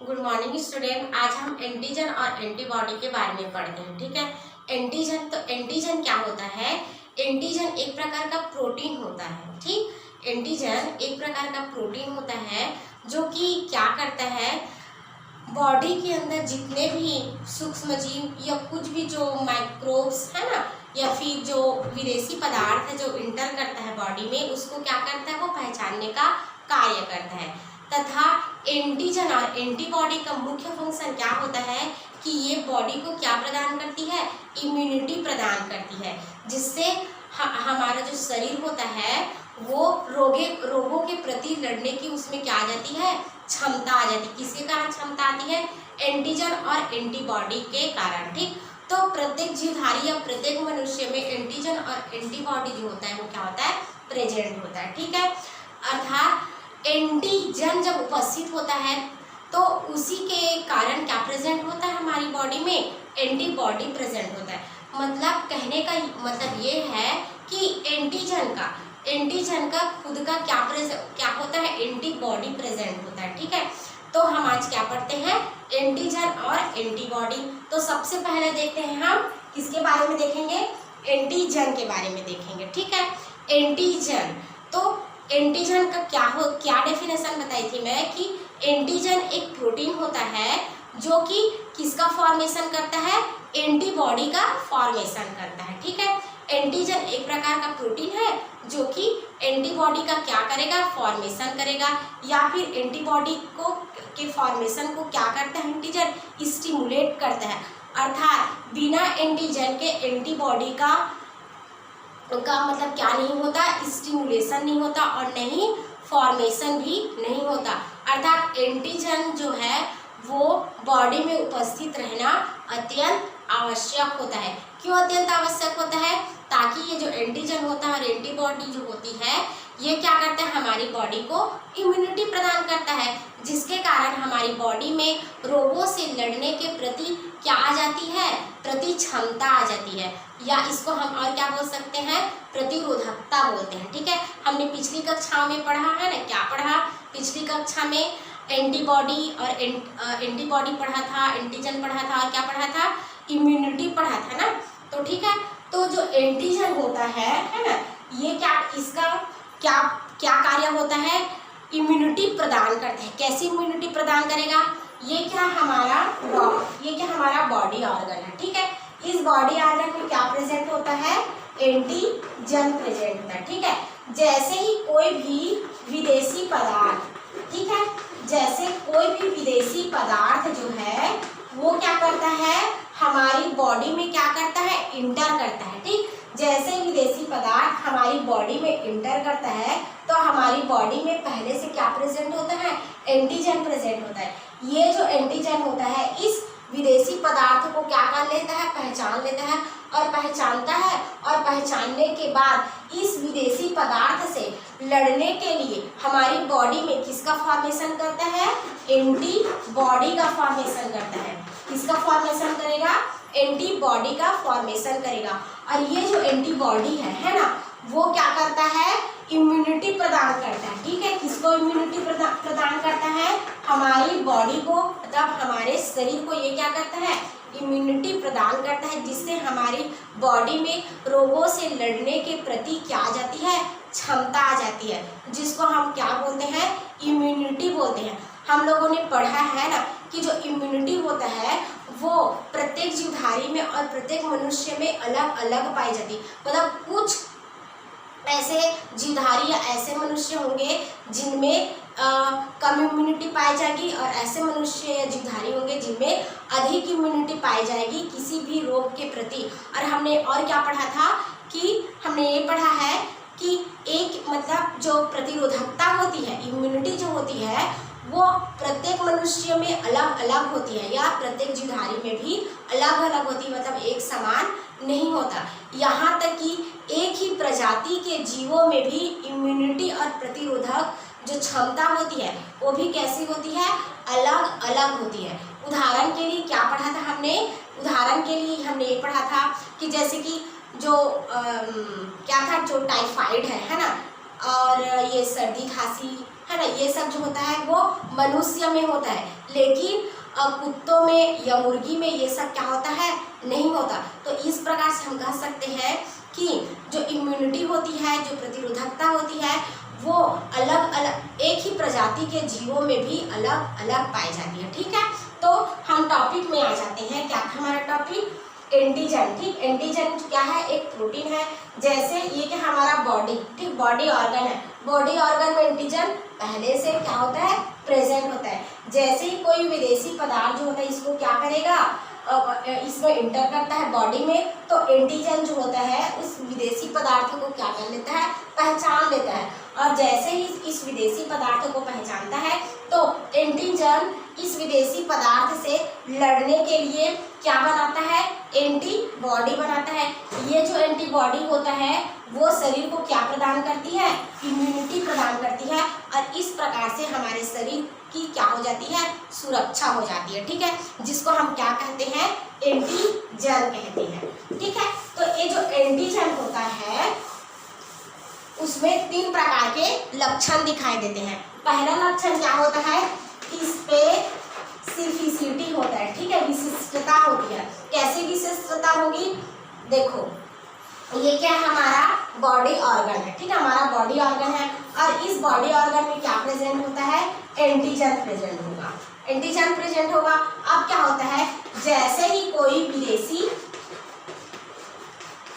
Good morning student. आज हम antigen और एंटीबॉडी के बारे में पढ़ते हैं। ठीक है। एंटीजन क्या होता है? एंटीजन एक प्रकार का प्रोटीन होता है। ठीक, एंटीजन एक प्रकार का प्रोटीन होता है जो कि क्या करता है, बॉडी के अंदर जितने भी सूक्ष्म जीव या कुछ भी जो माइक्रोब्स है ना, या फिर जो विदेशी पदार्थ है जो इंटर करता है बॉडी में, उसको क्या करता है, वो पहचानने का कार्य करता है। तथा एंटीजन और एंटीबॉडी का मुख्य फंक्शन क्या होता है कि ये बॉडी को क्या प्रदान करती है, इम्यूनिटी प्रदान करती है, जिससे हमारा जो शरीर होता है वो रोगों के प्रति लड़ने की उसमें क्या आ जाती है, क्षमता आ जाती है। किसके कारण क्षमता आती है? एंटीजन और एंटीबॉडी के कारण। ठीक, तो प्रत्येक जीवधारी या प्रत्येक मनुष्य में एंटीजन और एंटीबॉडी जो होता है वो क्या होता है, प्रेजेंट होता है। ठीक है, अर्थात एंटीजन जब उपस्थित होता है तो उसी के कारण क्या प्रेजेंट होता है हमारी बॉडी में, एंटीबॉडी प्रेजेंट होता है। मतलब कहने का मतलब ये है कि एंटीजन का खुद का क्या होता है, एंटीबॉडी प्रेजेंट होता है। ठीक है, तो हम आज क्या पढ़ते हैं, एंटीजन और एंटीबॉडी। तो सबसे पहले देखते हैं हम किसके बारे में देखेंगे, एंटीजन के बारे में देखेंगे। ठीक है, एंटीजन, तो एंटीजन का क्या डेफिनेशन बताई थी मैं कि एंटीजन एक प्रोटीन होता है जो कि किसका फॉर्मेशन करता है, एंटीबॉडी का फॉर्मेशन करता है। ठीक है, एंटीजन एक प्रकार का प्रोटीन है जो कि एंटीबॉडी का क्या करेगा, फॉर्मेशन करेगा, या फिर एंटीबॉडी को के फॉर्मेशन को क्या करता है, एंटीजन स्टिमुलेट करता है। अर्थात बिना एंटीजन के एंटीबॉडी का मतलब क्या नहीं होता, स्टिमुलेशन नहीं होता और नहीं फॉर्मेशन भी नहीं होता। अर्थात एंटीजन जो है वो बॉडी में उपस्थित रहना अत्यंत आवश्यक होता है। क्यों अत्यंत आवश्यक होता है? ताकि ये जो एंटीजन होता है और एंटीबॉडी जो होती है ये क्या करता है, हमारी बॉडी को इम्यूनिटी प्रदान करता है, जिसके कारण हमारी बॉडी में रोगों से लड़ने के प्रति क्या आ जाती है, प्रति क्षमता आ जाती है, या इसको हम और क्या बोल सकते हैं, प्रतिरोधकता बोलते हैं। ठीक है, हमने पिछली कक्षा में पढ़ा है ना, क्या पढ़ा, पिछली कक्षा में एंटीबॉडी और एंटीबॉडी पढ़ा था, एंटीजन पढ़ा था और क्या पढ़ा था, इम्यूनिटी पढ़ा था ना। तो ठीक है, तो जो एंटीजन होता है ना, ये इसका क्या कार्य होता है, इम्यूनिटी प्रदान करता है। कैसी इम्यूनिटी प्रदान करेगा, ये क्या हमारा बॉडी ऑर्गन है। ठीक है, इस बॉडी ऑर्गन में क्या प्रेजेंट होता है, एंटीजन प्रेजेंट होता है। ठीक है, जैसे ही कोई भी विदेशी पदार्थ, ठीक है, जैसे कोई भी विदेशी पदार्थ जो है वो क्या करता है, हमारी बॉडी में क्या करता है, इंटर करता है। ठीक, जैसे विदेशी पदार्थ हमारी बॉडी में इंटर करता है तो हमारी बॉडी में पहले से क्या प्रेजेंट होता है, एंटीजन प्रेजेंट होता है। ये जो एंटीजन होता है इस विदेशी पदार्थ को क्या कर लेता है, पहचान लेता है और पहचानता है, और पहचानने के बाद इस विदेशी पदार्थ से लड़ने के लिए हमारी बॉडी में किसका फॉर्मेशन करता है, एंटीबॉडी का फॉर्मेशन करता है। किसका फॉर्मेशन करेगा, एंटीबॉडी का फॉर्मेशन करेगा। और ये जो एंटीबॉडी है ना, वो क्या करता है, इम्यूनिटी प्रदान करता है। ठीक है, किसको इम्यूनिटी प्रदान करता है, हमारी बॉडी को, मतलब हमारे शरीर को ये क्या करता है, इम्यूनिटी प्रदान करता है, जिससे हमारी बॉडी में रोगों से लड़ने के प्रति क्या आ जाती है, क्षमता आ जाती है, जिसको हम क्या बोलते हैं, इम्यूनिटी बोलते हैं। हम लोगों ने पढ़ा है ना कि जो इम्यूनिटी होता है वो प्रत्येक जीवधारी में और प्रत्येक मनुष्य में अलग अलग पाई जाती है। मतलब कुछ ऐसे जीवधारी या ऐसे मनुष्य होंगे जिनमें कम इम्यूनिटी पाई जाएगी, और ऐसे मनुष्य या जीवधारी होंगे जिनमें अधिक इम्यूनिटी पाई जाएगी किसी भी रोग के प्रति। और हमने और क्या पढ़ा था कि हमने ये पढ़ा है कि एक मतलब जो प्रतिरोधकता होती है, इम्यूनिटी जो होती है वो प्रत्येक मनुष्य में अलग अलग होती है, या प्रत्येक जीवधारी में भी अलग अलग होती है, मतलब एक समान नहीं होता। यहाँ तक कि एक ही प्रजाति के जीवों में भी इम्यूनिटी और प्रतिरोधक जो क्षमता होती है वो भी कैसी होती है, अलग अलग होती है। उदाहरण के लिए क्या पढ़ा था हमने, उदाहरण के लिए हमने ये पढ़ा था कि जैसे कि जो क्या था, जो टाइफाइड है ना, और ये सर्दी खांसी है ना, ये सब जो होता है वो मनुष्य में होता है, लेकिन कुत्तों में या मुर्गी में ये सब क्या होता है, नहीं होता। तो इस प्रकार से हम कह सकते हैं कि जो इम्यूनिटी होती है, जो प्रतिरोधकता होती है, वो अलग अलग एक ही प्रजाति के जीवों में भी अलग अलग पाई जाती है। ठीक है, तो हम टॉपिक में आ जाते हैं। क्या था हमारा टॉपिक? एंटीजन। ठीक, एंटीजन क्या है? एक प्रोटीन है। जैसे ये क्या हमारा बॉडी, ठीक, बॉडी ऑर्गन है, बॉडी ऑर्गन में एंटीजन पहले से क्या होता है, प्रेजेंट होता है। जैसे ही कोई विदेशी पदार्थ जो होता है इसको क्या करेगा, इसमें इंटर करता है बॉडी में, तो एंटीजन जो होता है उस विदेशी पदार्थ को क्या कर लेता है, पहचान लेता है। और जैसे ही इस विदेशी पदार्थ को पहचानता है तो एंटीजन इस विदेशी पदार्थ से लड़ने के लिए क्या बनाता है, एंटीबॉडी बनाता है। ये जो एंटीबॉडी होता है वो शरीर को क्या प्रदान करती है, इम्यूनिटी प्रदान करती है, और इस प्रकार से हमारे शरीर की क्या हो जाती है, सुरक्षा हो जाती है। ठीक है, जिसको हम क्या कहते हैं, एंटीजन कहते हैं। ठीक है, तो ये जो एंटीजन होता है उसमें 3 प्रकार के लक्षण दिखाई देते हैं। पहला लक्षण क्या होता है, इस पे स्पेसिफिसिटी होता है। ठीक है, विशिष्टता होती है। कैसी विशिष्टता होगी, देखो ये क्या है, हमारा बॉडी ऑर्गन है। ठीक है, हमारा बॉडी ऑर्गन है, और इस बॉडी ऑर्गन में क्या प्रेजेंट होता है, एंटीजन प्रेजेंट होगा, एंटीजन प्रेजेंट होगा। अब क्या होता है, जैसे ही कोई विदेशी,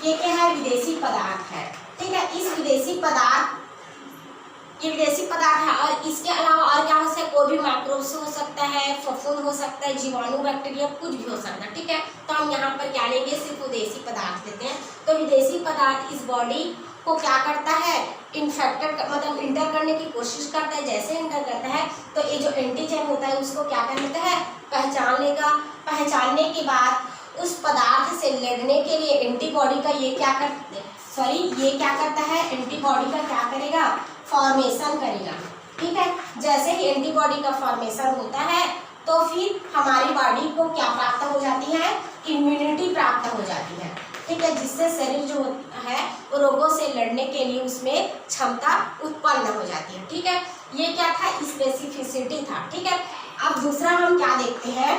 ये क्या है, विदेशी पदार्थ है। ठीक है, इस विदेशी पदार्थ, ये विदेशी पदार्थ है, और इसके अलावा और क्या हो सकता है, कोई भी माइक्रोब्स हो सकता है, फफूंद हो सकता है, जीवाणु, बैक्टीरिया, कुछ भी हो सकता है। ठीक है, तो हम यहाँ पर क्या लेंगे, सिर्फ विदेशी पदार्थ लेते हैं। तो विदेशी पदार्थ इस बॉडी को क्या करता है, इन्फेक्टेड मतलब इंटर करने की कोशिश करता है। जैसे इंटर करता है तो ये जो एंटीजन होता है उसको क्या कर लेता है, पहचान लेगा। पहचानने के बाद उस पदार्थ से लड़ने के लिए एंटीबॉडी का ये क्या करता है, एंटीबॉडी का क्या करेगा, फॉर्मेशन करेगा। ठीक है, जैसे ही एंटीबॉडी का फॉर्मेशन होता है तो फिर हमारी बॉडी को क्या प्राप्त हो जाती है, इम्यूनिटी प्राप्त हो जाती है। ठीक है, जिससे शरीर जो है वो रोगों से लड़ने के लिए उसमें क्षमता उत्पन्न हो जाती है। ठीक है, ये क्या था, स्पेसिफिसिटी था। ठीक है, अब दूसरा हम क्या देखते हैं,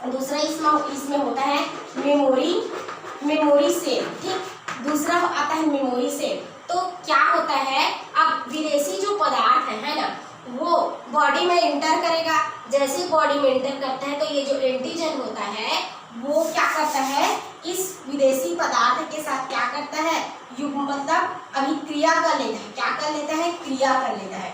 दूसरा इसमें होता है मेमोरी सेल। ठीक, दूसरा आता है मेमोरी सेल। तो क्या होता है, अब विदेशी जो पदार्थ है ना, वो बॉडी में इंटर करेगा। जैसे बॉडी में इंटर करता है तो ये जो एंटीजन होता है वो क्या करता है, इस विदेशी पदार्थ के साथ क्या करता है, मतलब अभिक्रिया कर लेता है। क्या कर लेता है, क्रिया कर लेता है।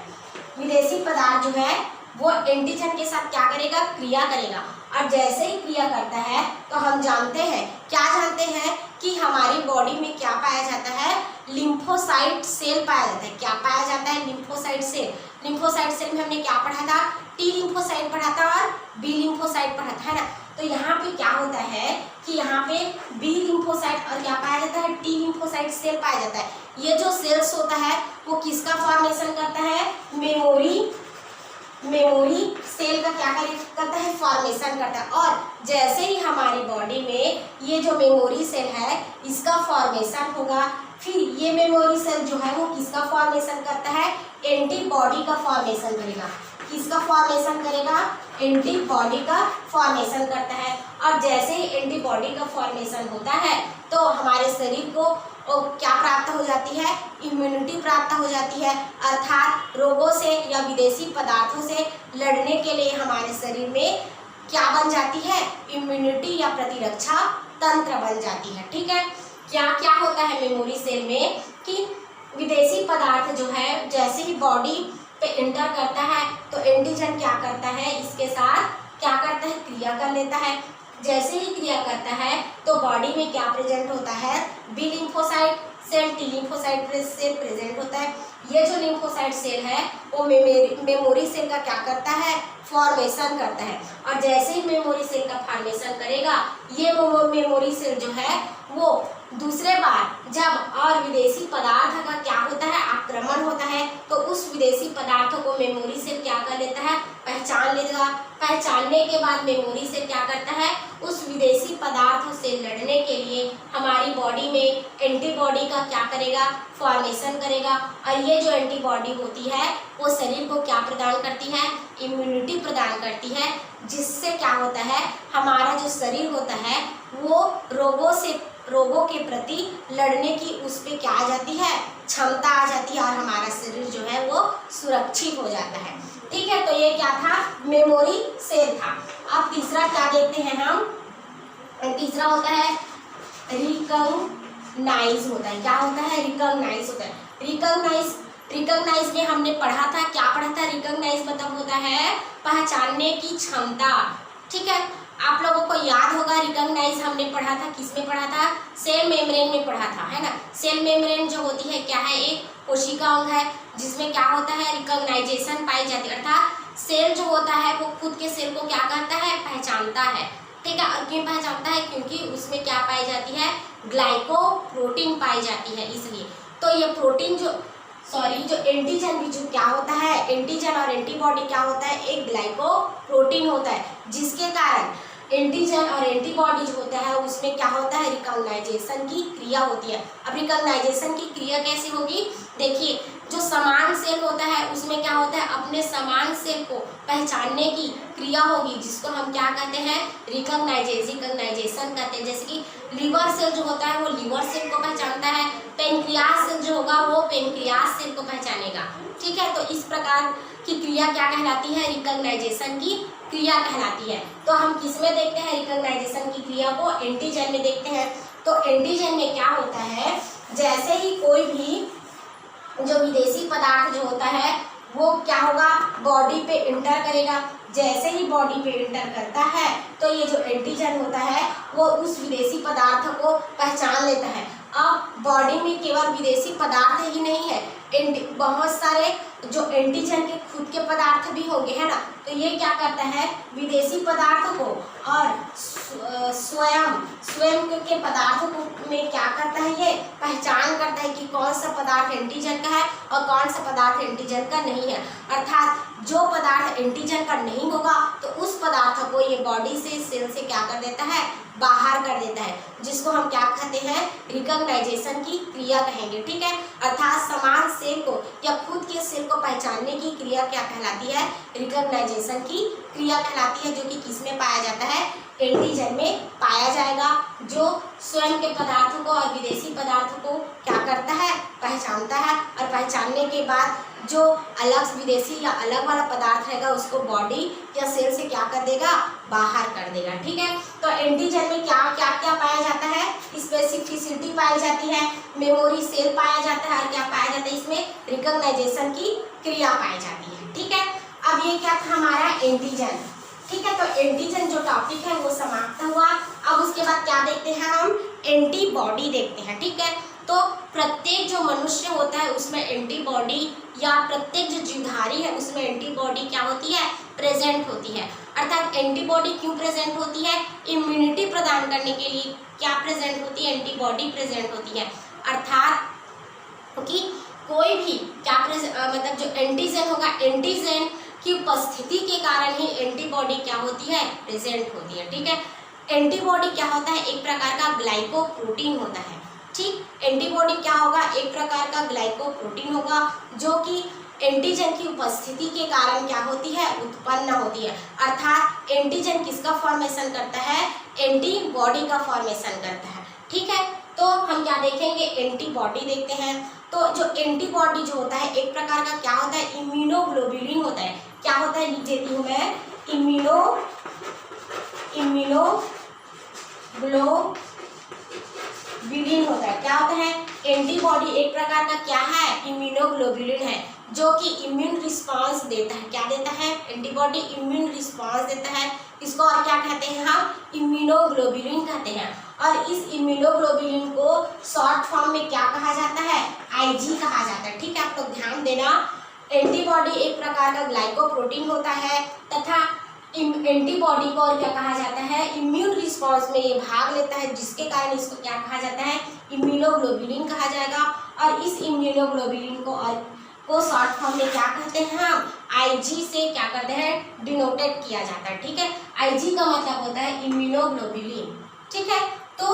विदेशी पदार्थ जो है वो एंटीजन के साथ क्या करेगा, क्रिया करेगा। और जैसे ही क्रिया करता है तो हम जानते हैं, क्या जानते हैं कि हमारी बॉडी में क्या पाया जाता है, लिम्फोसाइट सेल पाया जाता है। क्या पाया जाता है, लिम्फोसाइट सेल। लिम्फोसाइट सेल में हमने क्या पढ़ा था, टी लिम्फोसाइट पढ़ा था और बी लिम्फोसाइट पढ़ा था, है ना। तो यहाँ पे क्या होता है कि यहाँ पे बी लिम्फोसाइट और क्या पाया जाता है, टी लिम्फोसाइट सेल पाया जाता है। ये जो सेल्स होता है वो किसका फॉर्मेशन करता है, मेमोरी सेल का क्या करता है, फॉर्मेशन करता है। और जैसे ही हमारी बॉडी में ये जो मेमोरी सेल है इसका फॉर्मेशन होगा, फिर ये मेमोरी सेल जो है वो किसका फॉर्मेशन करता है, एंटीबॉडी का फॉर्मेशन करेगा। किसका फॉर्मेशन करेगा, एंटीबॉडी का फॉर्मेशन करता है। और जैसे ही एंटीबॉडी का फॉर्मेशन होता है तो हमारे शरीर को क्या प्राप्त हो जाती है, इम्यूनिटी प्राप्त हो जाती है। अर्थात रोगों से या विदेशी पदार्थों से लड़ने के लिए हमारे शरीर में क्या बन जाती है, इम्यूनिटी या प्रतिरक्षा तंत्र बन जाती है। ठीक है, क्या क्या होता है मेमोरी सेल में कि विदेशी पदार्थ जो है जैसे ही बॉडी पे इंटर करता है तो एंटीजन क्या करता है, इसके साथ क्या करता है, क्रिया कर लेता है। जैसे ही क्रिया करता है तो बॉडी में क्या प्रेजेंट होता है, B lymphocyte cell, T lymphocyte cell present होता है। ये जो लिम्फोसाइट सेल है वो मेमोरी सेल का क्या करता है, फॉर्मेशन करता है। और जैसे ही मेमोरी सेल का फॉर्मेशन करेगा ये मेमोरी सेल जो है वो दूसरे बार जब और विदेशी पदार्थ का क्या होता है, आक्रमण होता है, तो उस विदेशी पदार्थ को मेमोरी सेल क्या कर लेता है, पहचान लेगा। पहचानने के बाद मेमोरी सेल क्या करता है, उस विदेशी पदार्थ से लड़ने के लिए हमारी बॉडी में एंटीबॉडी का क्या करेगा, फॉर्मेशन करेगा। और ये जो एंटीबॉडी होती है वो शरीर को क्या प्रदान करती है, इम्यूनिटी प्रदान करती है, जिससे क्या होता है हमारा जो शरीर होता है वो रोगों के प्रति लड़ने की उस पे क्या आ जाती है, क्षमता आ जाती है और हमारा शरीर जो है वो सुरक्षित हो जाता है। ठीक है, तो ये क्या था, मेमोरी सेल था। अब तीसरा क्या देखते हैं हम, तीसरा होता है रिकॉग्नाइज होता है। क्या होता है, रिकॉग्नाइज होता है। रिकॉग्नाइज में हमने पढ़ा था, क्या पढ़ा था, रिकॉग्नाइज मतलब होता है पहचानने की क्षमता। ठीक है, आप लोगों को याद होगा रिकॉग्नाइज हमने पढ़ा था, किसमें पढ़ा था, सेल मेम्ब्रेन में पढ़ा था, है ना। सेल मेम्ब्रेन जो होती है क्या है, एक कोशिका अंग है जिसमें क्या होता है, रिकॉग्नाइजेशन पाई जाती है, अर्थात सेल जो होता है वो खुद के सेल को क्या करता है, पहचानता है। ठीक है, और क्यों पहचानता है, क्योंकि उसमें क्या पाई जाती है, ग्लाइकोप्रोटीन पाई जाती है, इसलिए। तो ये प्रोटीन जो एंटीजन भी जो क्या होता है, एंटीजन और एंटीबॉडी क्या होता है, एक ग्लाइकोप्रोटीन होता है, जिसके कारण एंटीजन और एंटीबॉडी जो होता है उसमें क्या होता है, रिकॉग्नाइजेशन की क्रिया होती है। अब रिकॉग्नाइजेशन की क्रिया कैसे होगी, देखिए जो समान सेल होता है उसमें क्या होता है, अपने समान सेल को पहचानने की क्रिया होगी, जिसको हम क्या कहते हैं, रिकॉग्नाइजेशन कहते हैं। जैसे कि लीवर सेल जो होता है वो लीवर सेल को पहचानता है, पेनक्रियास सेल जो होगा वो पेनक्रियास सेल को पहचानेगा। ठीक है, तो इस प्रकार की क्रिया क्या कहलाती है, रिकॉग्नाइजेशन की क्रिया कहलाती है। तो हम किस में देखते हैं रिकॉग्नाइजेशन की क्रिया को, एंटीजन में देखते हैं। तो एंटीजन में क्या होता है, जैसे ही कोई भी जो विदेशी पदार्थ जो होता है वो क्या होगा, बॉडी पे इंटर करेगा। जैसे ही बॉडी पे इंटर करता है तो ये जो एंटीजन होता है वो उस विदेशी पदार्थ को पहचान लेता है। अब बॉडी में केवल विदेशी पदार्थ ही नहीं है, बहुत सारे जो एंटीजन के खुद के पदार्थ भी होंगे, है ना। तो ये क्या करता है, विदेशी पदार्थ को और स्वयं के पदार्थों को में क्या करता है, ये पहचान करता है कि कौन सा पदार्थ एंटीजन का है और कौन सा पदार्थ एंटीजन का नहीं है। अर्थात जो पदार्थ एंटीजन का नहीं होगा तो उस पदार्थ को ये बॉडी से, सेल से क्या कर देता है, बाहर कर देता है, जिसको हम क्या कहते हैं, रिकॉग्नाइजेशन की क्रिया कहेंगे। ठीक है, अर्थात समान सेल को या खुद के सेल को पहचानने की क्रिया क्या कहलाती है, रिकॉग्नाइजेशन की क्रिया कहलाती है, जो कि किसमें पाया जाता है, एंटीजन में पाया जाएगा, जो स्वयं के पदार्थों को और विदेशी पदार्थों को क्या करता है, पहचानता है, और पहचानने के बाद जो अलग विदेशी या अलग वाला पदार्थ रहेगा उसको बॉडी या सेल से क्या कर देगा, बाहर कर देगा। ठीक है, तो एंटीजन में क्या क्या क्या पाया जाता है, स्पेसिफिसिटी पाई जाती है, मेमोरी सेल पाया जाता है, और क्या पाया जाता है, इसमें रिकॉग्नाइजेशन की क्रिया पाई जाती है। ठीक है, अब ये क्या था हमारा एंटीजन। ठीक है, तो एंटीजन जो टॉपिक है वो समाप्त हुआ। अब उसके बाद क्या देखते हैं हम, एंटीबॉडी देखते हैं। ठीक है, तो प्रत्येक जो मनुष्य होता है उसमें एंटीबॉडी, या प्रत्येक जो जीवधारी है उसमें एंटीबॉडी क्या होती है, प्रेजेंट होती है। अर्थात एंटीबॉडी क्यों प्रेजेंट होती है, इम्यूनिटी प्रदान करने के लिए क्या प्रेजेंट होती है, एंटीबॉडी प्रेजेंट होती है। अर्थात कि कोई भी क्या मतलब जो एंटीजन होगा, एंटीजन की उपस्थिति के कारण ही एंटीबॉडी क्या होती है, प्रेजेंट होती है। ठीक है, एंटीबॉडी क्या होता है, एक प्रकार का ग्लाइकोप्रोटीन होता है। ठीक, एंटीबॉडी क्या होगा, एक प्रकार का ग्लाइकोप्रोटीन होगा, जो कि एंटीजन की उपस्थिति के कारण क्या होती है, उत्पन्न होती है। अर्थात एंटीजन किसका फॉर्मेशन करता है, एंटीबॉडी का फॉर्मेशन करता है। ठीक है, तो हम क्या देखेंगे, एंटीबॉडी देखते हैं। तो जो एंटीबॉडी जो होता है एक प्रकार का क्या होता है, इम्यूनोग्लोबुलिन होता है। क्या होता है, लिख देती हूँ मैं, इम्यूनोग्लोबुलिन होता है। क्या होता है, एंटीबॉडी एक प्रकार का क्या है, इम्यूनोग्लोबुलिन है, जो कि इम्यून रिस्पांस देता है। क्या देता है, एंटीबॉडी इम्यून रिस्पांस देता है। इसको और क्या कहते हैं हम, इम्यूनोग्लोबुलिन कहते हैं। और इस इम्यूनोग्लोबुलिन को शॉर्ट फॉर्म में क्या कहा जाता है, आईजी कहा जाता है। ठीक है, आप लोग ध्यान देना, एंटीबॉडी एक प्रकार का ग्लाइकोप्रोटीन होता है, तथा एंटीबॉडी को और क्या कहा जाता है, इम्यून रिस्पांस में ये भाग लेता है, जिसके कारण इसको क्या कहा जाता है, इम्यूनोग्लोबुलिन कहा जाएगा। और इस इम्यूनोग्लोबुलिन को शॉर्ट फॉर्म में क्या कहते हैं हम, आईजी से क्या करते हैं, डिनोटेड किया जाता है। ठीक है, आईजी का मतलब होता है इम्यूनोग्लोबुलिन। ठीक है, तो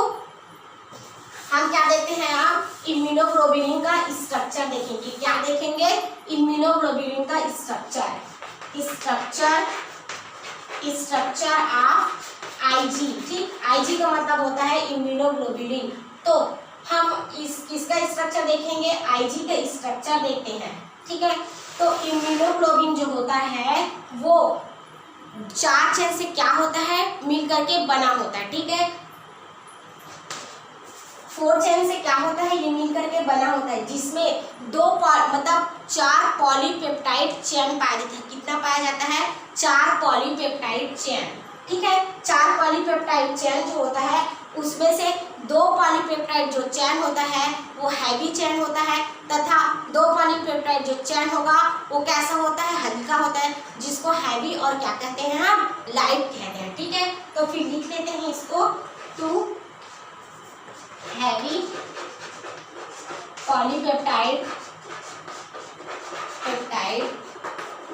हम क्या देखते हैं, आप इम्यूनोग्लोबुलिन का स्ट्रक्चर देखेंगे। क्या देखेंगे, इम्यूनोग्लोबुलिन का स्ट्रक्चर। स्ट्रक्चर ऑफ आईजी, ठीक। आईजी का मतलब होता है इम्यूनोग्लोबुलिन। तो हम किसका स्ट्रक्चर देखेंगे, आईजी का स्ट्रक्चर देखते हैं, ठीक है। तो इम्यूनोग्लोबिन जो होता है वो 4 चेन से क्या होता है, मिल करके बना होता है, ठीक है। 4 चेन से क्या होता है, ये मिल करके बना होता है, जिसमें 4 पॉलीपेप्टाइड चेन पाया जाता है। कितना पाया जाता है, 4 पॉलीपेप्टाइड चेन, ठीक है। 4 पॉलीपेप्टाइड चेन जो होता है उसमें से 2 पॉलीपेप्टाइड जो चेन होता है वो हैवी चेन होता है, तथा 2 पॉलीपेप्टाइड जो चेन होगा वो कैसा होता है, हल्का होता है, जिसको हैवी और क्या कहते हैं हम, लाइट कहते हैं, ठीक है। तो फिर लिख लेते हैं इसको, 2 हैवी पॉलीपेप्टाइड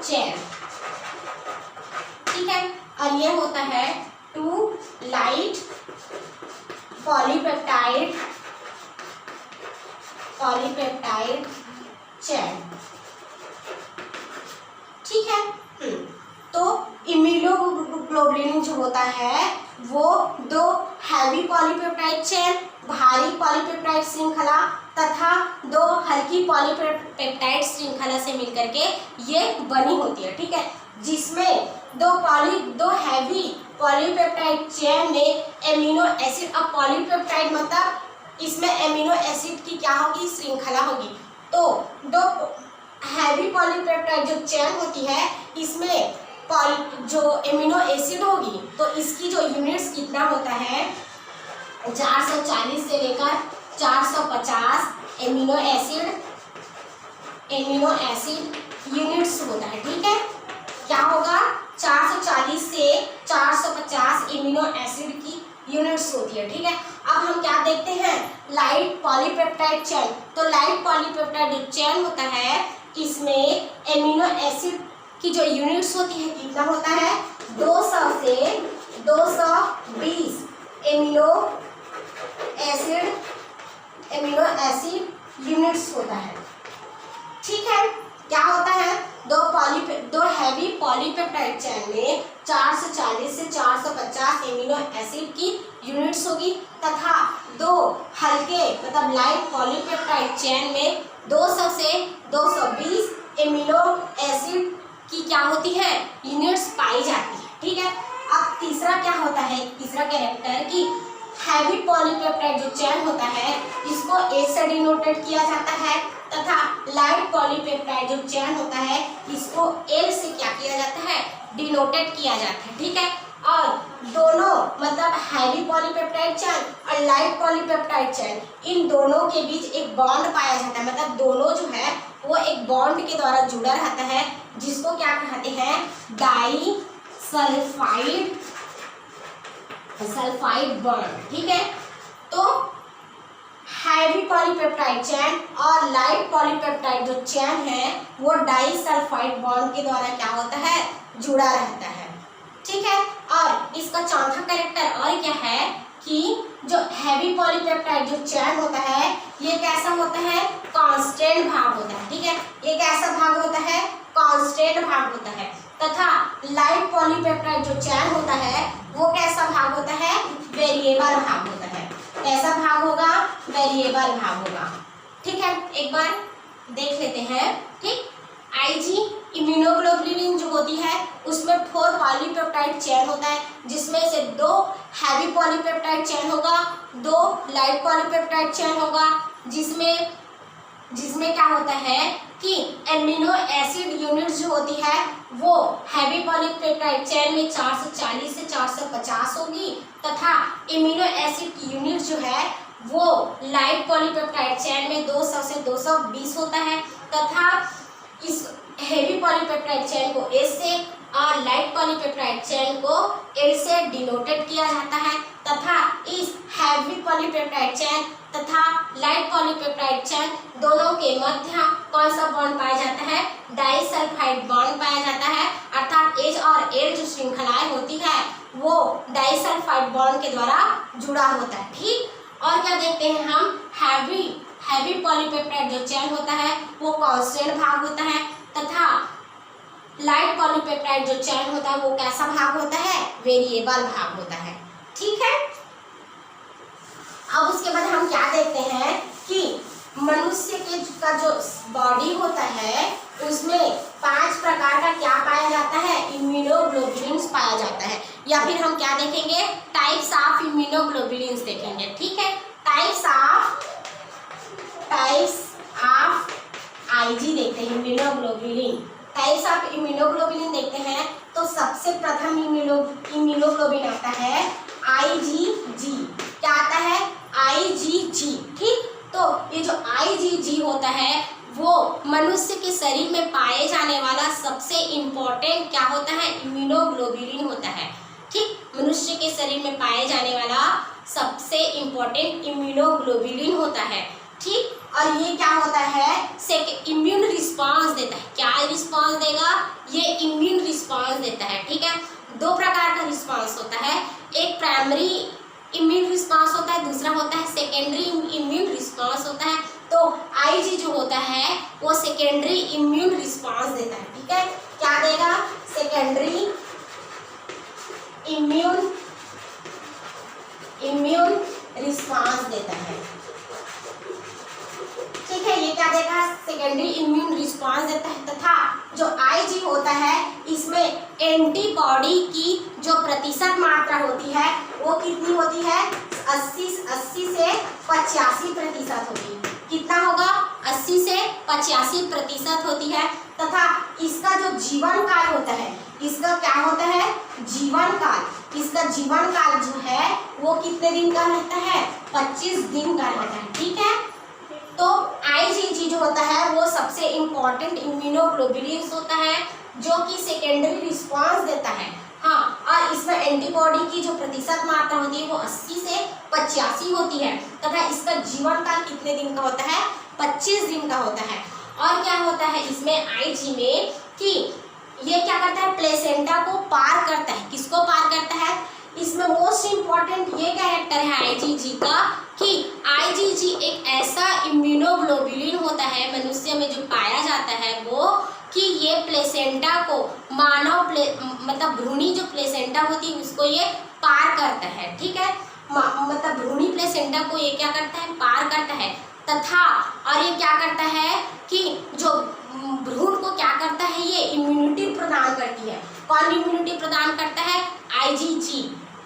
चेन, ठीक है। और ये होता है 2 लाइट पॉलीपेप्टाइड चेन, ठीक है। तो इम्यूनोग्लोबुलिन जो होता है वो 2 हैवी पॉलीपेप्टाइड चेन, भारी पॉलीपेप्टाइड श्रृंखला तथा 2 हल्की पॉलीपेप्टाइड श्रृंखला से मिलकर के ये बनी होती है, ठीक है। जिसमें 2 हैवी पॉलीपेप्टाइड चेन में एमिनो एसिड, अब पॉलीपेप्टाइड मतलब इसमें एमिनो एसिड की क्या होगी, श्रृंखला होगी। तो 2 हैवी पॉलीपेप्टाइड जो चेन होती है इसमें जो एमिनो एसिड होगी तो इसकी जो यूनिट्स कितना होता है, 440 से लेकर 450 एमिनो एसिड यूनिट्स होता है, ठीक है। क्या होगा, 440 से 450 एमिनो एसिड की यूनिट्स होती है, ठीक है। अब हम क्या देखते हैं, लाइट पॉलीपेप्टाइड चेन। तो लाइट पॉलीपेप्टाइड जो चेन होता है इसमें एमिनो एसिड की जो यूनिट्स होती है कितना होता है, 200 से 220 एमिनो एसिड यूनिट्स होता है, ठीक है। क्या होता है, 2 हैवी पॉलीपेप्टाइड चेन में 440 से 450 एमिनो एसिड की यूनिट्स होगी, तथा 2 हल्के मतलब लाइट पॉलीपेप्टाइड चेन में 200 से 220 एमिनो एसिड की क्या होती है, यूनिट्स पाई जाती है, ठीक है। अब तीसरा क्या होता है, तीसरा कैरेक्टर की हैवी पॉलीपेप्टाइड जो चेन होता है इसको A से डिनोटेड किया जाता है, तथा लाइट पॉलीपेप्टाइड जो चेन होता है इसको L से क्या किया जाता है, डिनोटेड किया जाता है, ठीक है। और दोनों मतलब हैवी पॉलीपेप्टाइड चेन और लाइट पॉलीपेप्टाइड चेन, इन दोनों के बीच एक बॉन्ड पाया जाता है, मतलब दोनों जो है वो एक बॉन्ड के द्वारा जुड़ा रहता है, जिसको क्या कहते हैं, डाई सल्फाइड बॉन्ड, ठीक है। तो हैवी पॉलीपेप्टाइड चेन और लाइट पॉलीपेप्टाइड जो चेन है वो डाई सल्फाइड बॉन्ड के द्वारा क्या होता है, जुड़ा रहता है, ठीक है। और इसका चौथा कैरेक्टर और क्या है कि जो हैवी पॉलीपेप्टाइड जो चेन होता है ये कैसा होता है, कांस्टेंट भाग होता है, ठीक है। ये कैसा भाग होता है, कांस्टेंट भाग होता है, तथा लाइट पॉलीपेप्टाइड जो चेन होता है वो कैसा भाग होता है, वेरिएबल भाग होता है। कैसा भाग होगा, वेरिएबल भाग होगा, ठीक है। एक बार देख लेते हैं, ठीक। आईजी इम्यूनोग्लोबुलिन जो होती है उसमें 4 पॉलीपेप्टाइड चेन होता है, जिसमें से 2 हैवी पॉलीपेप्टाइड चेन होगा, 2 लाइट पॉलीपेप्टाइड चेन होगा, जिसमें क्या होता है कि एमिनो एसिड यूनिट्स जो होती है वो हैवी पॉलीपेप्टाइड चेन में 440 से 450 होगी, तथा एमिनो एसिड की यूनिट जो है वो लाइट पॉलीपेप्टाइड चेन में 200 से 220 होता है, तथा इस हैवी पॉलीपेप्टाइड चेन को S से और लाइट पॉलीपेप्टाइड चेन को L से डिनोटेड किया जाता है, तथा इस हैवी पॉलीपेप्टाइड चेन तथा लाइट पॉलीपेप्टाइड चेन दोनों के मध्य कौन सा बॉन्ड पाया जाता है, डाइसल्फाइड बॉन्ड पाया जाता है, अर्थात H और L जो श्रृंखलाएं होती है वो डाइसल्फाइड बॉन्ड के द्वारा जुड़ा होता है, ठीक। और क्या देखते हैं हम, हैवी पॉलीपेप्टाइड जो चेन होता है वो कांस्टेंट भाग होता है, तथा लाइट पॉलीपेप्टाइड जो चैन होता है वो कैसा भाग होता है, वेरिएबल भाग होता है, ठीक है। अब उसके बाद हम क्या देखते हैं कि मनुष्य का जो बॉडी होता है उसमें 5 प्रकार का क्या पाया जाता है, इम्यूनोग्लोबुलिन्स पाया जाता है, या फिर हम क्या देखेंगे, टाइप्स ऑफ इम्यूनोग्लोबुलिन्स देखेंगे, ठीक है। टाइप्स ऑफ आईजी देखते हैं, इम्यूनोग्लोबुलिन, टाइप्स ऑफ इम्यूनोग्लोबुलिन देखते हैं। तो सबसे प्रथम इम्यूनोग्लोबुलिन आता है आईजीजी, क्या आता है, आईजीजी, ठीक। तो ये जो आईजीजी होता है वो मनुष्य के शरीर में पाए जाने वाला सबसे इम्पोर्टेंट क्या होता है, इम्यूनोग्लोबुलिन होता है, ठीक। मनुष्य के शरीर में पाए जाने वाला सबसे इम्पोर्टेंट इम्यूनोग्लोबुलिन होता है, ठीक। और ये क्या होता है, इम्यून रिस्पांस देता है, क्या रिस्पांस देगा, ये इम्यून रिस्पांस देता है, ठीक है। 2 प्रकार का रिस्पांस होता है, एक प्राइमरी इम्यून रिस्पांस होता है, दूसरा होता है सेकेंडरी इम्यून रिस्पांस होता है। तो आईजी जो होता है वो सेकेंडरी इम्यून रिस्पांस देता है, ठीक है। क्या देगा, सेकेंडरी इम्यून रिस्पांस देता है, ठीक है। ये क्या देगा, सेकेंडरी इम्यून रिस्पांस देता है। तथा जो आईजी होता है इसमें एंटीबॉडी की जो प्रतिशत मात्रा होती है वो कितनी होती है, 80 से 85% होती है। कितना होगा, 80 से 85% होती है। तथा इसका जो जीवन काल होता है, इसका क्या होता है, जीवन काल, इसका जीवन काल जो है वो कितने दिन का रहता है, 25 दिन का रहता है, ठीक है। तो आईजीजी जो होता है वो सबसे इम्पोर्टेंट इम्यूनोग्लोबुलिन्स होता है जो कि सेकेंडरी रिस्पांस देता है, हाँ। और इसमें एंटीबॉडी की जो प्रतिशत मात्रा होती है वो 80 से 85 होती है। तथा इसका जीवन काल कितने दिन का होता है, 25 दिन का होता है। और क्या होता है इसमें आईजी में कि ये क्या करता है, प्लेसेंटा को पार करता है, किसको पार करता है, इसमें मोस्ट इम्पॉर्टेंट ये कैरेक्टर है आईजीजी का कि आईजीजी एक ऐसा इम्यूनोग्लोबुलिन होता है मनुष्य में जो पाया जाता है वो कि ये प्लेसेंटा को मतलब भ्रूणी जो प्लेसेंटा होती है उसको ये पार करता है, ठीक है। मतलब भ्रूणी प्लेसेंटा को ये क्या करता है, पार करता है। तथा और ये क्या करता है कि जो भ्रूण को क्या करता है, ये इम्यूनिटी प्रदान करती है। कौन इम्यूनिटी प्रदान करता है, आईजीजी,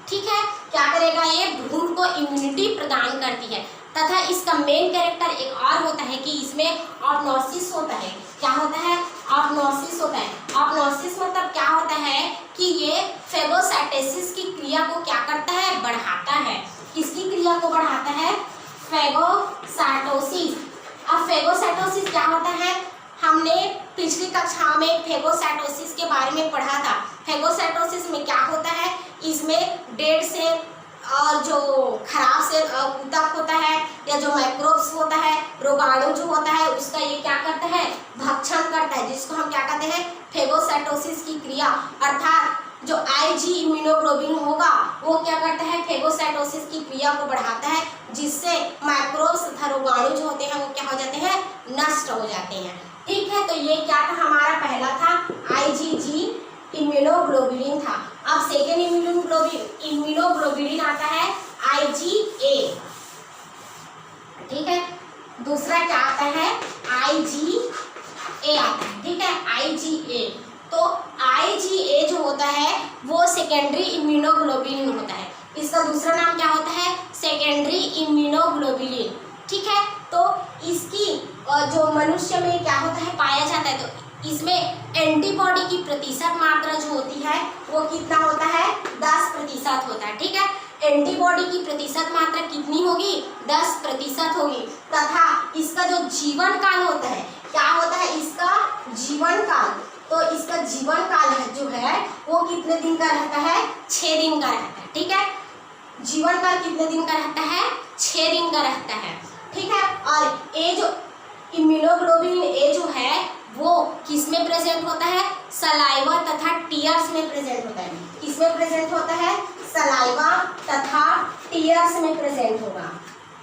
ठीक है। क्या करेगा, ये भ्रूण को इम्यूनिटी प्रदान करती है। तथा इसका मेन कैरेक्टर एक और होता है कि इसमें ऑप्नोसिस होता है। क्या होता है, ऑप्नोसिस होता है। ऑप्नोसिस मतलब क्या होता है कि ये फेगोसाइटोसिस की क्रिया को क्या करता है, बढ़ाता है। किसकी क्रिया को बढ़ाता है, फेगोसाइटोसिस। अब फेगोसाइटोसिस क्या होता है, हमने पिछली कक्षा में फेगोसाइटोसिस के बारे में पढ़ा था। फेगोसाइटोसिस में क्या होता है, इसमें डेड सेल और जो खराब सेल ऊतक होता है या जो माइक्रोब्स होता है, रोगाणु जो होता है उसका ये क्या करता है, भक्षण करता है, जिसको हम क्या कहते हैं, फेगोसाइटोसिस की क्रिया। अर्थात जो आईजी इम्यूनोग्लोबुलिन होगा वो क्या करता है, फेगोसाइटोसिस की क्रिया को बढ़ाता है, जिससे माइक्रोब्स तथा रोगाणु जो होते हैं वो क्या हो जाते हैं, नष्ट हो जाते हैं, ठीक है। तो ये क्या था, हमारा पहला था आईजीजी इम्यूनोग्लोबुलिन था। अब सेकेंड इम्यूनोग्लोबुलिन आता है आईजीए, ठीक है। दूसरा क्या आता है, आईजीए आता है, ठीक है, आईजीए। तो आईजीए जो होता है वो सेकेंडरी इम्यूनोग्लोबुलिन होता है। इसका दूसरा नाम क्या होता है, सेकेंडरी इम्यूनोग्लोबुलिन, ठीक है। तो इसकी जो मनुष्य में क्या होता है, पाया जाता है। तो इसमें एंटीबॉडी की प्रतिशत मात्रा जो होती है वो कितना होता है, 10% होता है, ठीक है। एंटीबॉडी की प्रतिशत मात्रा कितनी होगी, 10% होगी। तथा इसका जो जीवन काल होता है, क्या होता है इसका जीवन काल, तो इसका जीवन काल जो है वो कितने दिन का रहता है, 6 दिन का रहता है, ठीक है। जीवन काल कितने दिन का रहता है, 6 दिन का रहता है, ठीक है। और ये जो इम्यूनोग्लोबुलिन ए जो है वो किस में प्रेजेंट होता है, सलाइवा तथा टीयर्स में प्रेजेंट होता है। किसमें प्रेजेंट होता है, सलाइवा तथा टीयर्स में प्रेजेंट होगा,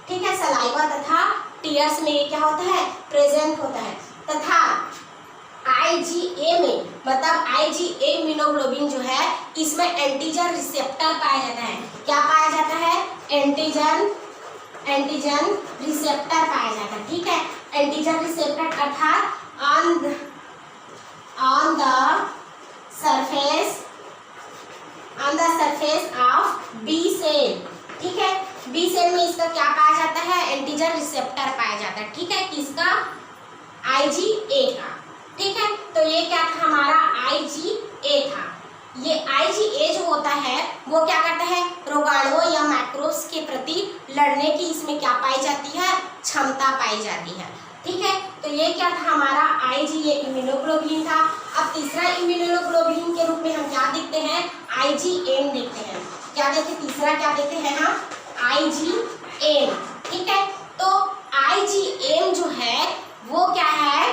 ठीक है। सलाइवा तथा टीयर्स में ये क्या होता है, प्रेजेंट होता है। तथा IgA में, मतलब IgA इम्यूनोग्लोबिन जो है इसमें एंटीजन रिसेप्टर पाया जाता है। क्या पाया जाता है? एंटीजन रिसेप्टर पाया जाता है। ठीक है, एंटीजन रिसेप्टर अर्थात on the surface of B cell. ठीक है, बी सेल में इसका क्या पाया जाता है? एंटीजन रिसेप्टर पाया जाता है। ठीक है, किसका? IgA का। ठीक है, तो ये क्या था? हमारा IgA था। ये IgA जो होता है वो क्या करता है? रोगाणुओं या मैक्रोब्स के प्रति लड़ने की इसमें क्या पाई जाती है? क्षमता पाई जाती है। ठीक है, तो ये क्या था? हमारा IgA इम्यूनोग्लोबुलिन था। अब तीसरा इम्यूनोग्लोबुलिन के रूप में हम क्या देखते हैं? IgM देखते हैं। क्या देखते? तीसरा क्या देखते हैं हम? IgM। ठीक है, तो IgM जो है वो क्या है?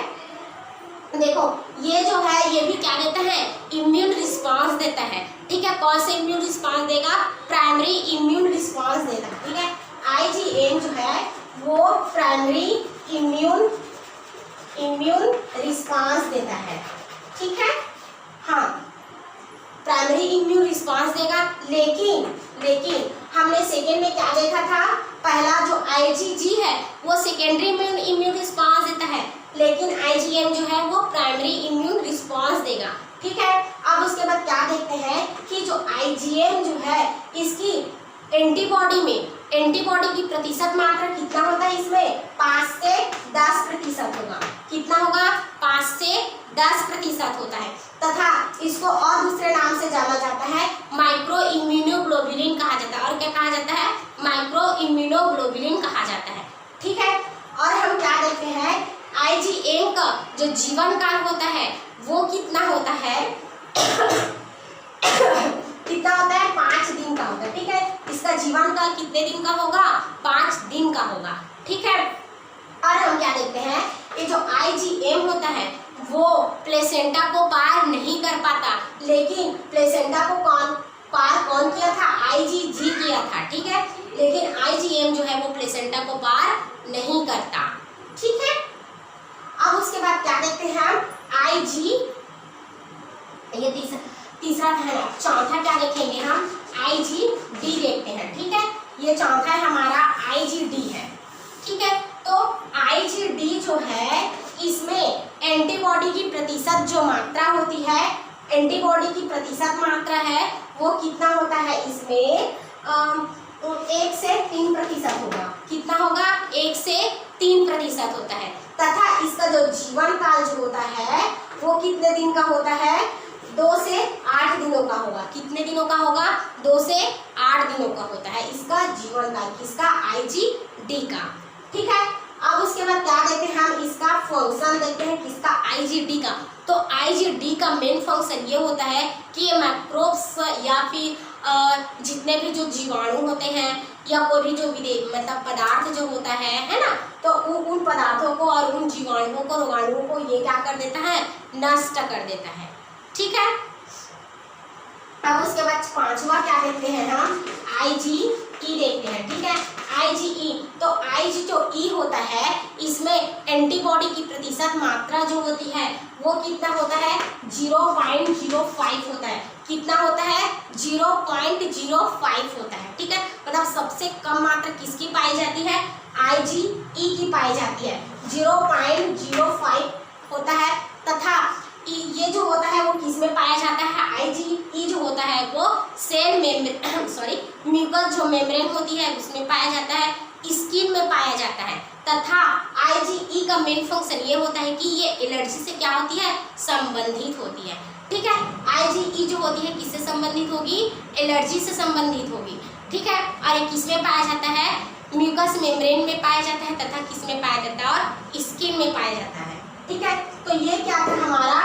देखो, ये जो है ये भी क्या देता है? इम्यून रिस्पांस देता है। ठीक है, कौन से इम्यून रिस्पांस देगा? प्राइमरी इम्यून रिस्पांस देता है। ठीक है, IgM जो है वो प्राइमरी इम्यून रिस्पांस देता है। ठीक है, हाँ, प्राइमरी इम्यून रिस्पांस देगा। लेकिन हमने सेकेंड में क्या देखा था? पहला जो IgG है वो सेकेंडरी इम्यून रिस्पांस देता है, लेकिन IgM जो है वो प्राइमरी इम्यून रिस्पांस देगा। ठीक है, अब उसके बाद क्या देखते हैं कि जो IgM जो है इसकी एंटीबॉडी की प्रतिशत मात्रा कितना होता है? इसमें 5 से 10% होगा। कितना होगा? 5 से 10% होता है। तथा इसको और दूसरे नाम से जाना जाता है माइक्रो इम्यूनोग्लोबुलिन कहा जाता है। और क्या कहा जाता है? माइक्रो इम्यूनोग्लोबुलिन कहा जाता है। ठीक है, और हम क्या देखते हैं? IgM का जो जीवन काल होता है वो कितना होता है? कितना होता है? 5 दिन का होता है। ठीक है, इसका जीवन काल कितने दिन का होगा? 5 दिन का होगा। ठीक है, और हम क्या देखते हैं? ये जो IgM होता है वो प्लेसेंटा को पार नहीं कर पाता, लेकिन प्लेसेंटा को कौन किया था? IgG किया था। ठीक है, लेकिन IgM जो है वो प्लेसेंटा को पार नहीं करता। ठीक है, अब उसके बाद क्या देखते हैं हम? ये तीसरा था। चौथा क्या देखेंगे हम? IgD देखते हैं। ठीक है, ये चौथा है हमारा IgD है। ठीक है, तो IgD जो है इसमें एंटीबॉडी की प्रतिशत जो मात्रा होती है, एंटीबॉडी की प्रतिशत मात्रा है वो कितना होता है? इसमें 1 से 3% होगा। कितना होगा? 1 से 3% होता है। तथा इसका जो जीवन काल जो होता है वो कितने दिन का होता है? 2 से 8 दिनों का होगा। कितने दिनों का होगा? 2 से 8 दिनों का होता है इसका जीवन काल, किसका? IgD का। ठीक है, अब उसके बाद क्या देखते हैं हम? इसका फंक्शन देखते हैं। किसका? IgD का। तो IgD का मेन फंक्शन ये होता है कि ये मैक्रोब्स या फिर जितने भी जो जीवाणु होते हैं या कोई भी जो मतलब पदार्थ जो होता है ना, तो उन पदार्थों को और उन जीवाणुओं को, रोगाणुओं को ये क्या कर देता है? नष्ट कर देता है। ठीक है, अब उसके बाद पांचवा क्या देखते हैं हम? IgE देखते हैं। ठीक है, IgE, तो Ig जो E होता है इसमें एंटीबॉडी की प्रतिशत मात्रा जो होती है वो कितना होता है? 0.05 होता है। कितना होता है? 0.05 होता है। ठीक है, मतलब सबसे कम मात्रा किसकी पाई जाती है? IgE की पाई जाती है। 0.05 होता है। तथा ये जो होता है वो किस में पाया जाता है? IgE जो होता है वो सेल म्यूकस जो मेम्ब्रेन होती है उसमें पाया जाता है, स्किन में पाया जाता है। तथा IgE का मेन फंक्शन ये होता है कि ये एलर्जी से क्या होती है? संबंधित होती है। ठीक है, IgE जो होती है किससे संबंधित होगी? एलर्जी से संबंधित होगी। ठीक है, और ये किस में पाया जाता है? म्यूकस मेम्ब्रेन में पाया जाता है तथा किस में पाया जाता है? और स्किन में पाया जाता है। ठीक है, तो ये क्या था हमारा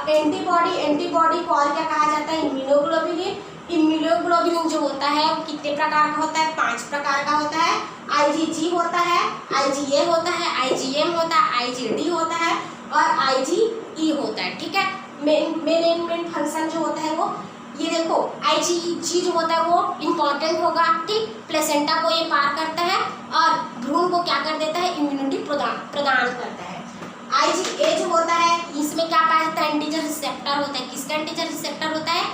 एंटीबॉडी को और क्या कहा जाता है? इम्यूनोग्लोबुलिन। इम्यूनोग्लोबुलिन जो होता है वो कितने प्रकार का होता है? 5 प्रकार का होता है। IgG होता है, IgA होता है, IgM होता है, IgD होता है और IgE होता है। ठीक है, मेन फंक्शन जो होता है वो ये देखो, IgG जो होता है वो इम्पॉर्टेंट होगा। ठीक, प्लेसेंटा को ये पार करता है और भ्रूण को क्या कर देता है? इम्यूनिटी प्रदान करता है। IgA जो होता है इसमें क्या पाया जाता है, एंटीजन रिसेप्टर होता है। किसका एंटीजन रिसेप्टर होता है,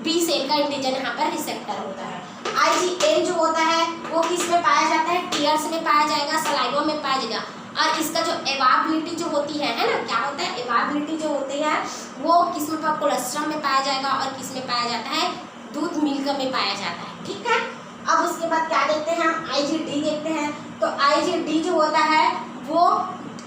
बी सेल का एंटीजन यहाँ पर रिसेप्टर होता है। IgN जो होता है वो किस में पाया जाता है, टीयर्स में पाया जाएगा, सलाइवा में पाया जाएगा। और इसका जो एवाबिलिटी जो होती है ना, क्या होता है, एवाबिलिटी जो होती है वो किस में पाया, कोलेस्ट्रॉल में पाया जाएगा। और किस में पाया जाता है, दूध मिल्क में पाया जाता है। ठीक है, अब उसके बाद क्या देखते हैं हम, IgD देखते हैं। तो IgD जो होता है वो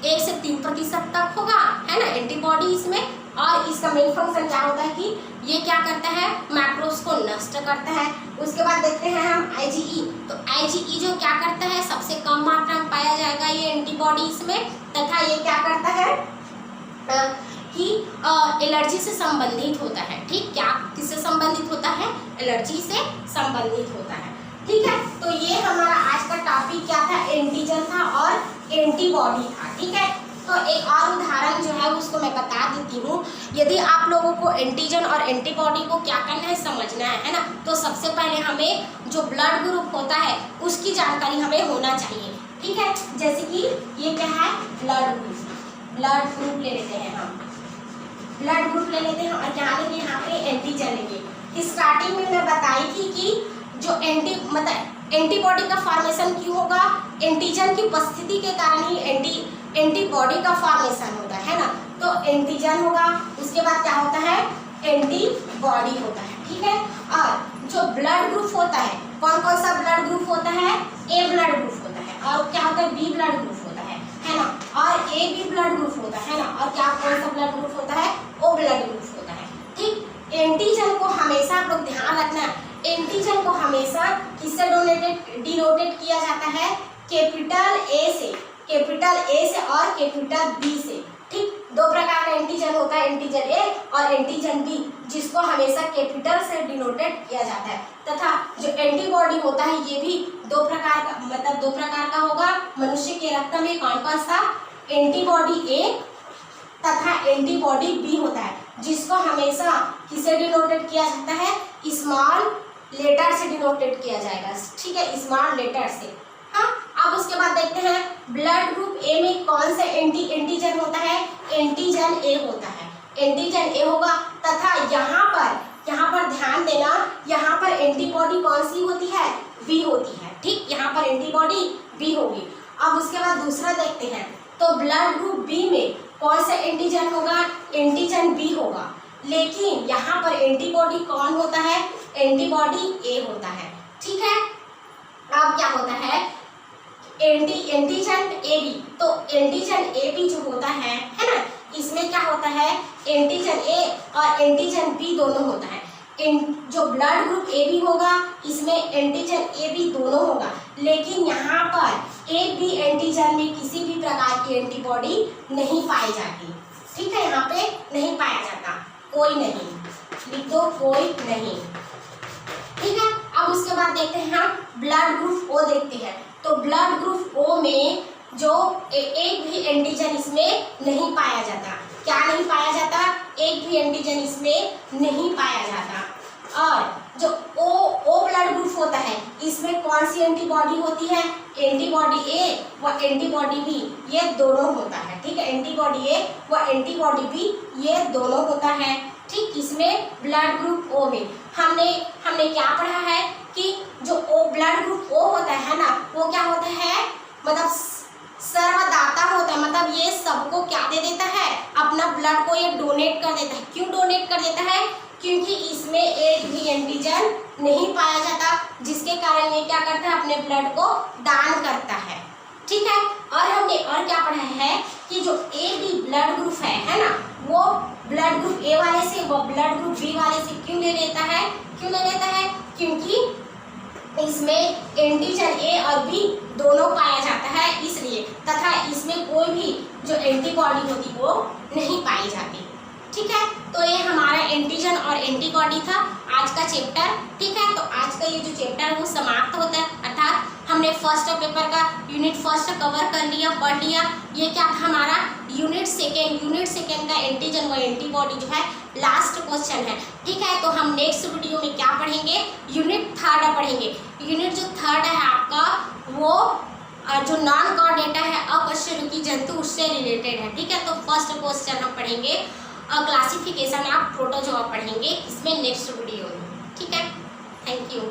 1 से 3% तक होगा, है ना, एंटीबॉडी इसमें। और इसका मेन फंक्शन क्या होता है कि ये क्या करता है, मैक्रोज को नष्ट करता है। उसके बाद देखते हैं हम IgE। तो IgE जो क्या करता है, सबसे कम मात्रा में पाया जाएगा ये एंटीबॉडी इसमें, तथा ये क्या करता है कि एलर्जी से संबंधित होता है। ठीक, क्या किससे संबंधित होता है, एलर्जी से संबंधित होता है। ठीक है, तो ये हमारा आज का टॉपिक क्या था, एंटीजन था और एंटीबॉडी था। ठीक है, तो एक और उदाहरण जो है उसको मैं बता देती हूँ। यदि आप लोगों को एंटीजन और एंटीबॉडी को क्या करना है, समझना है ना, तो सबसे पहले हमें जो ब्लड ग्रुप होता है उसकी जानकारी हमें होना चाहिए। ठीक है, जैसे कि ये क्या है, ब्लड ग्रुप ले लेते हैं हम, ब्लड ग्रुप ले लेते हैं और यहाँ लेंगे, यहाँ पे एंटीजन लेंगे। स्टार्टिंग में मैं बताई थी कि जो एंटीबॉडी का फॉर्मेशन क्यों होगा, एंटीजन की उपस्थिति के कारण ही एंटीबॉडी का फॉर्मेशन होता है ना। तो एंटीजन होगा, उसके बाद क्या होता है, एंटीबॉडी होता है। ठीक है, और जो ब्लड ग्रुप होता है, कौन कौन सा ब्लड ग्रुप होता है, ए ब्लड ग्रुप होता है, और क्या होता है, बी ब्लड ग्रुप होता है ना, और ए बी ब्लड ग्रुप होता है ना, और क्या कौन सा ब्लड ग्रुप होता है, ओ ब्लड ग्रुप होता है। ठीक, एंटीजन को हमेशा आप लोग ध्यान रखना, एंटीजन को हमेशा किससे डिनोटेट किया जाता है, कैपिटल ए से और कैपिटल बी से। ठीक, दो प्रकार का एंटीजन होता है, एंटीजन ए और एंटीजन बी, जिसको हमेशा कैपिटल से डिनोटेट किया जाता है। तथा जो एंटीबॉडी होता है ये भी दो प्रकार का होगा। मनुष्य के रक्त में कौन कौन सा, एंटीबॉडी ए तथा एंटीबॉडी बी होता है, जिसको हमेशा किसे डिनोटेट किया जाता है, स्मॉल लेटर से डिनोटेट किया जाएगा। ठीक है, स्मॉल लेटर से। हाँ, अब उसके बाद देखते हैं ब्लड ग्रुप ए में कौन सा एंटीजन होता है, एंटीजन ए होता है, एंटीजन ए होगा। तथा यहाँ पर ध्यान देना, यहाँ पर एंटीबॉडी कौन सी होती है, बी होती है। ठीक, यहाँ पर एंटीबॉडी बी होगी। अब उसके बाद दूसरा देखते हैं, तो ब्लड ग्रुप बी में कौन सा एंटीजन होगा, एंटीजन बी होगा। लेकिन यहाँ पर एंटीबॉडी कौन होता है, एंटीबॉडी ए होता है। ठीक है, अब क्या होता है, एंटीजन ए बी। तो एंटीजन ए बी जो होता है ना, इसमें क्या होता है, एंटीजन ए और एंटीजन बी दोनों होता है। जो ब्लड ग्रुप ए बी होगा इसमें एंटीजन ए बी दोनों होगा, लेकिन यहाँ पर ए बी एंटीजन में किसी भी प्रकार की एंटीबॉडी नहीं पाई जाती। ठीक है, यहाँ पे नहीं पाया जाता, कोई नहीं, लिख दो, कोई नहीं। ठीक है, अब उसके बाद देखते हैं हम ब्लड ग्रुप ओ देखते हैं। तो ब्लड ग्रुप ओ में जो एक भी एंटीजन इसमें नहीं पाया जाता। क्या नहीं पाया जाता, एक भी एंटीजन इसमें नहीं पाया जाता। और जो ओ ब्लड ग्रुप होता है इसमें कौन सी एंटीबॉडी होती है, एंटीबॉडी ए व एंटीबॉडी बी, ये दोनों होता है। ठीक है, एंटीबॉडी ए व एंटीबॉडी बी ये दोनों होता है। ठीक, इसमें ब्लड ग्रुप ओ में हमने क्या पढ़ा है कि जो ओ ब्लड ग्रुप ओ होता है ना, वो क्या होता है, मतलब सर्वदाता होता है। मतलब ये सबको क्या दे देता है, अपना ब्लड को ये डोनेट कर देता है। क्यों डोनेट कर देता है, क्योंकि इसमें एक भी एंटीजन नहीं पाया जाता, जिसके कारण ये क्या करता है, अपने ब्लड को दान करता है। ठीक है, और हमने और क्या पढ़ा है कि जो ए बी ब्लड ग्रुप है ना, वो ब्लड ग्रुप ए वाले से वो ब्लड ग्रुप बी वाले से क्यों ले लेता है, क्योंकि इसमें एंटीजन ए और बी दोनों पाया जाता है इसलिए, तथा इसमें कोई भी जो एंटीबॉडी होती वो नहीं पाई जाती। ठीक है, तो ये हमारा एंटीजन और एंटीबॉडी था आज का चैप्टर। ठीक है, तो आज का ये जो चैप्टर है वो समाप्त होता है, अर्थात हमने फर्स्ट पेपर का यूनिट फर्स्ट कवर कर लिया, पढ़ लिया। ये क्या था हमारा यूनिट सेकेंड का एंटीजन व एंटीबॉडी जो है लास्ट क्वेश्चन है। ठीक है, तो हम नेक्स्ट वीडियो में क्या पढ़ेंगे, यूनिट थर्ड पढ़ेंगे। यूनिट जो थर्ड है आपका वो जो नॉन कॉर्डेटा है अकशेरुकी जंतु उससे रिलेटेड है, ठीक है। तो फर्स्ट क्वेश्चन हम पढ़ेंगे क्लासिफिकेशन ऑफ प्रोटोजोआ पढ़ेंगे इसमें नेक्स्ट वीडियो में, ठीक है। Thank you.